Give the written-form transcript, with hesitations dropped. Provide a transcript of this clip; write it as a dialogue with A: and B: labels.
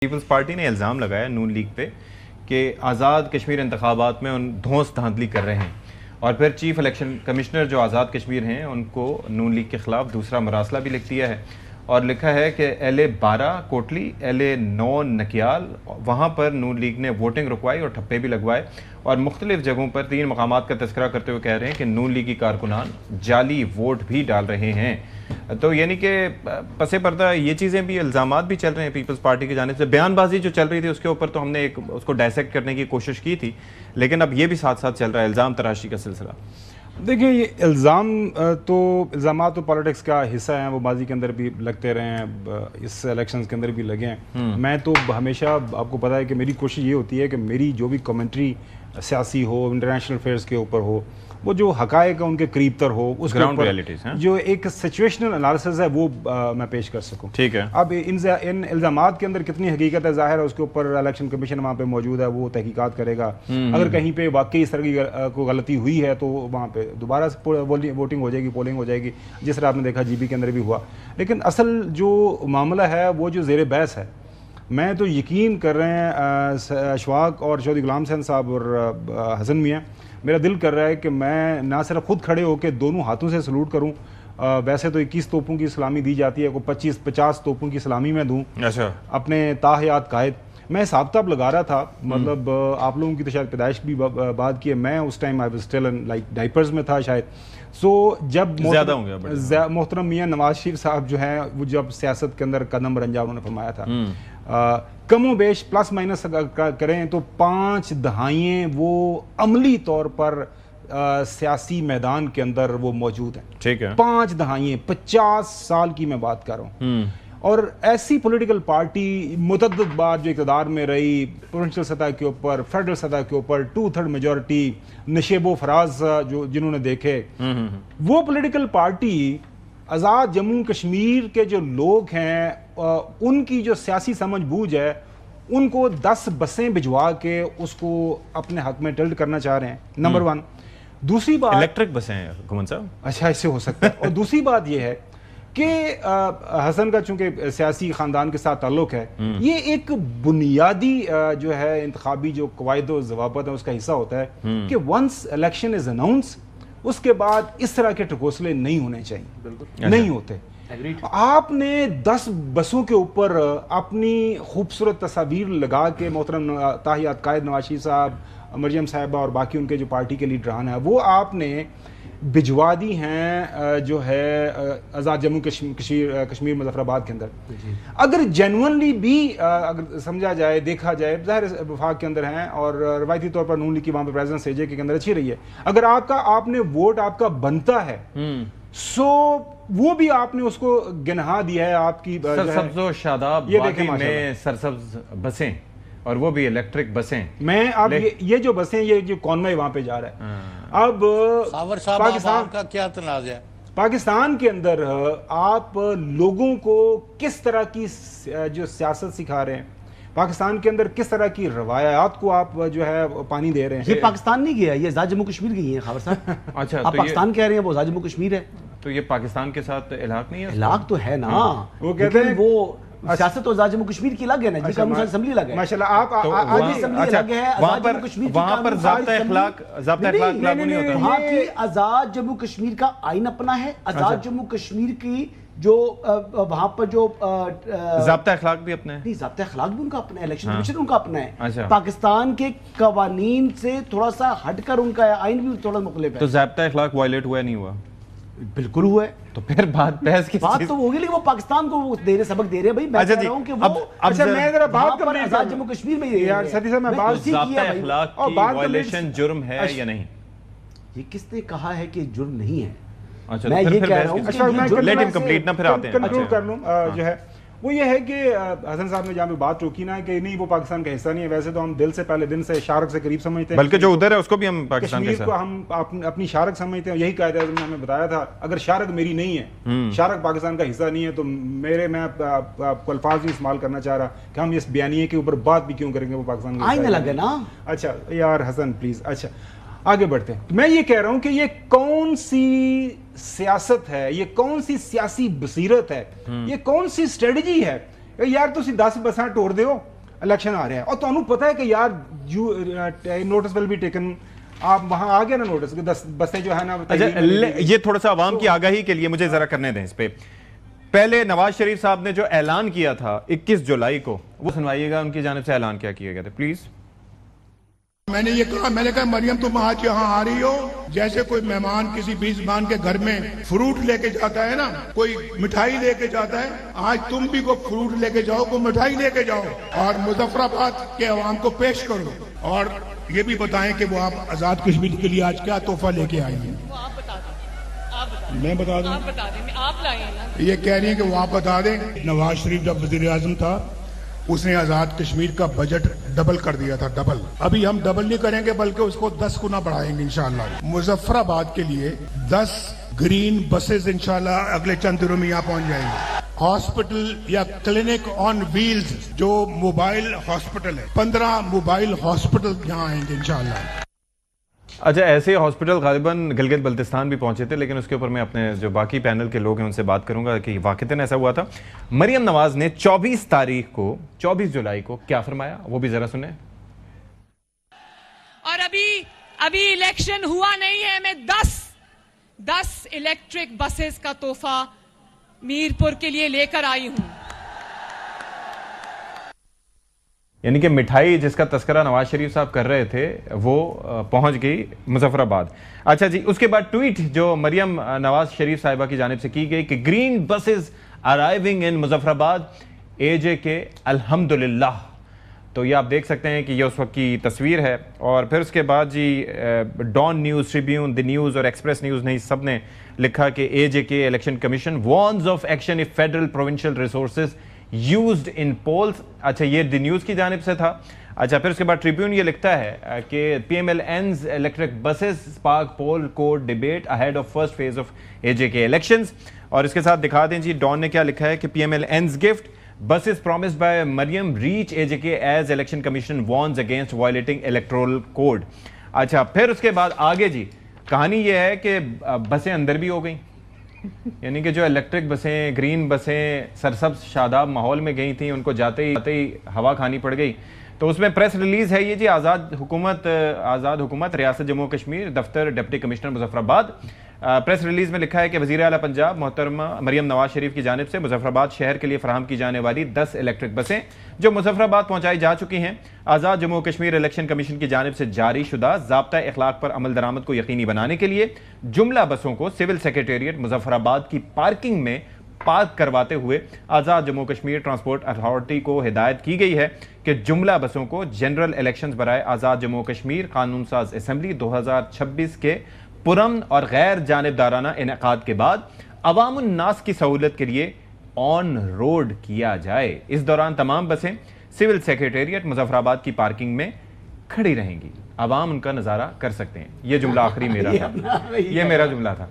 A: Peoples party نے الزام لگایا نون لیگ پہ کہ آزاد کشمیر انتخابات میں ان دھونس دھاندلی کر رہے ہیں، اور پھر چیف الیکشن کمشنر جو آزاد کشمیر ہیں ان کو نون لیگ کے خلاف دوسرا مراسلہ بھی لکھ دیا ہے، اور لکھا ہے کہ LA-12 کوٹلی، LA-9 نکیال، وہاں پر نون لیگ نے ووٹنگ رکوائی اور ٹھپے بھی لگوائے، اور مختلف جگہوں پر 3 مقامات کا تذکرہ کرتے ہوئے کہہ رہے ہیں کہ نون لیگی کارکنان جعلی ووٹ بھی ڈال رہے ہیں۔ تو یعنی کہ پس پردہ یہ چیزیں بھی، الزامات بھی چل رہے ہیں پیپلز پارٹی کی جانب سے۔ بیان بازی جو چل رہی تھی اس کے اوپر تو ہم نے اس کو ڈائسیکٹ کرنے کی کوشش کی تھی، لیکن اب یہ بھی ساتھ ساتھ چل رہا ہے الزام تراشی کا سلسلہ۔
B: دیکھیں، یہ الزامات تو پالیٹکس کا حصہ ہیں، وہ ماضی کے اندر بھی لگتے رہے ہیں، اس الیکشنز کے اندر بھی لگے ہیں۔ میں تو ہمیشہ، آپ کو پتہ ہے کہ میری کوشش یہ ہوتی ہے کہ میری جو بھی کمنٹری سیاسی ہو، انٹرنیشنل افیئرس کے اوپر ہو، وہ جو حقائق ہیں ان کے قریب تر ہو، اس کے اوپر جو ایک سچویشنل انالیسز ہے وہ میں پیش کر سکوں۔
A: ٹھیک ہے،
B: اب ان الزامات کے اندر کتنی حقیقت ہے ظاہر ہے، اس کے اوپر الیکشن کمیشن وہاں پہ موجود ہے، وہ تحقیقات کرے گا۔ اگر کہیں پہ واقعی اس طرح کی کوئی غلطی ہوئی ہے تو وہاں پہ دوبارہ ووٹنگ ہو جائے گی، پولنگ ہو جائے گی، جس طرح آپ نے دیکھا GB کے اندر بھی ہوا۔ لیکن اصل جو معاملہ ہے وہ جو زیر بحث ہے، میں تو یقین کر رہے ہیں اشفاق اور چودھری غلام حسین صاحب اور حسن میاں، میرا دل کر رہا ہے کہ میں نہ صرف خود کھڑے ہو کے دونوں ہاتھوں سے سلوٹ کروں۔ ویسے تو 21 توپوں کی سلامی دی جاتی ہے، کوئی 25-50 توپوں کی سلامی میں دوں اپنے تاحیات قائد۔ میں حساب کتاب لگا رہا تھا، مطلب آپ لوگوں کی تو شاید پیدائش بھی بات کی ہے، میں اس time I was still like diapers میں تھا شاید۔ جب محترم میاں نواز شریف صاحب جو ہیں، وہ جب سیاست کے اندر قدم رنجا انہوں نے فرمایا تھا، کم و بیش پلس مائنس کریں تو 5 دہائیں وہ عملی طور پر سیاسی میدان کے اندر وہ موجود ہیں۔
A: ٹھیک ہے،
B: 5 دہائیں، 50 سال کی میں بات کر رہا ہوں۔ اور ایسی پولیٹیکل پارٹی متعدد بار جو اقتدار میں رہی، پروونشل سطح کے اوپر، فیڈرل سطح کے اوپر، 2/3 میجورٹی، نشیب و فراز جو جنہوں نے دیکھے، وہ پولیٹیکل پارٹی آزاد جموں کشمیر کے جو لوگ ہیں، ان کی جو سیاسی سمجھ بوجھ ہے، ان کو 10 بسیں بھجوا کے اس کو اپنے حق میں ٹلٹ کرنا چاہ رہے ہیں، نمبر 1۔ دوسری بات،
A: الیکٹرک بسیں ہیں حکومت صاحب۔
B: اچھا، اس سے ہو سکتا ہے۔ اور دوسری بات یہ ہے کہ حسن کا چونکہ سیاسی خاندان کے ساتھ تعلق ہے، یہ ایک بنیادی جو ہے انتخابی جو قواعد و ضوابط ہے اس کا حصہ ہوتا ہے کہ ونس الیکشن از اناؤنس، اس کے بعد اس طرح کے ٹھکوسلے نہیں ہونے چاہیے، نہیں ہوتے۔ آپ نے 10 بسوں کے اوپر اپنی خوبصورت تصاویر لگا کے محترم تاحیات قائد نواز شریف صاحب، مریم صاحبہ اور باقی ان کے جو پارٹی کے لیڈران ہیں، وہ آپ نے بھجوا دی ہیں جو ہے آزاد جموں کشمیر مظفر آباد کے اندر۔ اگر جینونلی بھی اگر سمجھا جائے، دیکھا جائے، ظاہر وفاق کے اندر ہیں اور روایتی طور پر نون لیگ کی وہاں پہ پریزنس AJ کے اندر اچھی رہی ہے، اگر آپ نے ووٹ آپ کا بنتا ہے، وہ بھی آپ نے اس کو گنہا دیا ہے آپ کی
A: سرسبز و شاداب وادی میں سرسبز بسیں، اور وہ بھی الیکٹرک بسیں۔
B: میں اب یہ جو بسیں، یہ جو کانوائے وہاں پہ جا رہا ہے، اب
C: پاکستان کا کیا تنازع ہے؟
B: پاکستان کے اندر آپ لوگوں کو کس طرح کی جو سیاست سکھا رہے ہیں، پاکستان کے اندر کس طرح کی روایات کو آپ جو ہے پانی دے رہے ہیں۔
D: یہ پاکستان نہیں گیا، یہ آزاد جموں کشمیر گئی ہیں خاور صاحب۔
A: اچھا،
D: آپ پاکستان کہہ رہے ہیں، وہ آزاد جموں کشمیر ہے،
A: تو یہ پاکستان کے ساتھ الحاق نہیں ہے؟
D: الحاق تو ہے نا،
B: وہ کہتے ہیں
D: وہ سیاست تو آزاد جموں کشمیر کی الگ ہے نا، جی قانون ساز اسمبلی الگ ہے۔
B: ماشاءاللہ، آپ
A: وہاں پر ضابطہ اخلاق لاگو نہیں ہوتا۔
D: وہاں کی آزاد جموں کشمیر کا آئین اپنا ہے، آزاد جموں کشمیر کی جو وہاں پر جو
A: ضابطہ اخلاق بھی اپنا ہے،
D: نہیں، ضابطہ اخلاق بھی ان کا اپنا ہے، الیکشن کمیشن ان کا اپنا ہے۔ پاکستان کے قوانین سے تھوڑا سا ہٹ کر ان کا آئین بھی تھوڑا مختلف ہے۔
A: تو ضابطہ اخلاق وائلیٹ ہوا نہیں ہوا؟
D: بالکل ہوا ہے۔
A: تو پھر بات بحث کی
D: بات تو ہوگی، لیکن وہ پاکستان کو دے رہے، سبق دے رہے ہیں بھائی۔ میں کہہ رہا ہوں کہ وہ
B: میں ذرا بات کر رہا ہوں
D: آزاد جموں کشمیر میں
B: یار ساتھی صاحب، میں بات
A: ضابطہ اخلاق کی وائلیشن جرم ہے یا نہیں؟
D: یہ کس نے کہا ہے کہ جرم نہیں ہے؟
A: اچھا،
D: میں یہ کہہ رہا ہوں کہ
A: لیٹ ہم کمپلیٹ نہ، پھر آتے ہیں
B: کنکلوڈ کر لوں۔ جو ہے وہ یہ ہے کہ حسن صاحب نے جہاں پہ بات روکی نا کہ نہیں وہ پاکستان کا حصہ نہیں ہے، ویسے تو ہم دل سے پہلے دن سے شارک سے قریب سمجھتے ہیں،
A: بلکہ جو ادھر ہے اس کو بھی ہم پاکستان کے
B: کشمیر کو ہم اپنی شارک سمجھتے ہیں۔ یہی قاعدہ اعظم نے ہمیں بتایا تھا، اگر شارک میری نہیں ہے، شارک پاکستان کا حصہ نہیں ہے، تو میں آپ کو الفاظ نہیں استعمال کرنا چاہ رہا کہ ہم اس بیانیے کے اوپر بات بھی کیوں کریں گے وہ پاکستان کا
D: آئین الگ ہے نا۔
B: اچھا یار حسن پلیز، اچھا آگے بڑھتے ہیں۔ میں یہ کہہ رہا ہوں کہ یہ کون سی سیاست ہے، یہ کون سی سیاسی بصیرت ہے، یہ کون سی اسٹریٹجی ہے یار تسی 10 بساں ٹور دیو الیکشن آ رہا ہے اور تانوں پتہ ہے کہ یار نوٹس ول بی ٹیکن, آپ وہاں آ گیا نا نوٹس کہ 10 بسیں جو ہے نا.
A: یہ تھوڑا سا عوام کی آگاہی کے لیے مجھے ذرا کرنے دیں اس پہ. پہلے نواز شریف صاحب نے جو اعلان کیا تھا 21 جولائی کو, وہ سنوائیے گا ان کی جانب سے اعلان کیا کیا گیا تھا پلیز.
E: میں نے یہ کہا, میں نے کہا مریم تم آج یہاں آ رہی ہو جیسے کوئی مہمان کسی میزبان کے گھر میں فروٹ لے کے جاتا ہے نا, کوئی مٹھائی لے کے جاتا ہے, آج تم بھی کوئی فروٹ لے کے جاؤ, کوئی مٹھائی لے کے جاؤ اور مظفر آباد کے عوام کو پیش کرو اور یہ بھی بتائیں کہ وہ آپ آزاد کشمیر کے لیے آج کیا تحفہ لے کے آئی ہیں. میں بتا دوں,
F: آپ لائیں نا.
E: یہ کہہ رہی ہیں کہ وہ آپ بتا دیں. نواز شریف جب وزیر اعظم تھا اس نے آزاد کشمیر کا بجٹ ڈبل کر دیا تھا, ڈبل. ابھی ہم ڈبل نہیں کریں گے بلکہ اس کو 10 گنا بڑھائیں گے انشاءاللہ. مظفر آباد کے لیے 10 گرین بسز انشاءاللہ اگلے چند دنوں میں یہاں پہنچ جائیں گے. ہاسپٹل یا کلینک آن ویلز جو موبائل ہاسپٹل ہے, 15 موبائل ہاسپٹل یہاں آئیں گے انشاءاللہ.
A: اچھا, ایسے ہاسپٹل غالباً گلگت بلتستان بھی پہنچے تھے, لیکن اس کے اوپر میں اپنے جو باقی پینل کے لوگ ہیں ان سے بات کروں گا کہ واقعتاً ایسا ہوا تھا. مریم نواز نے 24 جولائی کو کیا فرمایا, وہ بھی ذرا سنیں.
F: اور ابھی الیکشن ہوا نہیں ہے, میں 10 الیکٹرک بسز کا تحفہ میرپور کے لیے لے کر آئی ہوں.
A: یعنی کہ مٹھائی جس کا تذکرہ نواز شریف صاحب کر رہے تھے وہ پہنچ گئی مظفر آباد. اچھا جی, اس کے بعد ٹویٹ جو مریم نواز شریف صاحبہ کی جانب سے کی گئی کہ گرین بسز ارائیونگ ان مظفر آباد AJK الحمدللہ. تو یہ آپ دیکھ سکتے ہیں کہ یہ اس وقت کی تصویر ہے. اور پھر اس کے بعد جی Dawn news, Tribune, the news اور ایکسپریس نیوز نے سب نے لکھا کہ AJK election commission warns of action of federal provincial resources used in polls. اچھا, یہ دی نیوز کی جانب سے تھا. اچھا, پھر اس کے بعد ٹریبیون یہ لکھتا ہے کہ PMLN's electric buses spark poll code debate ahead of first phase of AJK elections. اور اس کے ساتھ دکھا دیں جی ڈان نے کیا لکھا ہے کہ PMLN's gift buses promised by Maryam reach AJK as election commission warns against violating electoral code. اچھا, پھر اس کے بعد آگے جی کہانی یہ ہے کہ بسیں اندر بھی ہو گئیں. یعنی کہ جو الیکٹرک بسیں, گرین بسیں سرسبز شاداب ماحول میں گئی تھیں, ان کو جاتے ہی ہوا کھانی پڑ گئی. تو اس میں پریس ریلیز ہے یہ جی, آزاد حکومت ریاست جموں کشمیر دفتر ڈپٹی کمشنر مظفر آباد. پریس ریلیز میں لکھا ہے کہ وزیر اعلیٰ پنجاب محترمہ مریم نواز شریف کی جانب سے مظفر آباد شہر کے لیے فراہم کی جانے والی 10 الیکٹرک بسیں جو مظفر آباد پہنچائی جا چکی ہیں, آزاد جموں کشمیر الیکشن کمیشن کی جانب سے جاری شدہ ضابطہ اخلاق پر عمل درآمد کو یقینی بنانے کے لیے جملہ بسوں کو سول سیکریٹریٹ مظفر آباد کی پارکنگ میں پارک کرواتے ہوئے آزاد جموں کشمیر ٹرانسپورٹ اتھارٹی کو ہدایت کی گئی ہے کہ جملہ بسوں کو جنرل الیکشنز برائے آزاد جموں کشمیر قانون ساز اسمبلی 2026 کے پرامن اور غیر جانبدارانہ انعقاد کے بعد عوام الناس کی سہولت کے لیے آن روڈ کیا جائے. اس دوران تمام بسیں سول سیکریٹریٹ مظفر آباد کی پارکنگ میں کھڑی رہیں گی, عوام ان کا نظارہ کر سکتے ہیں. یہ جملہ آخری میرا تھا, یہ میرا جملہ تھا.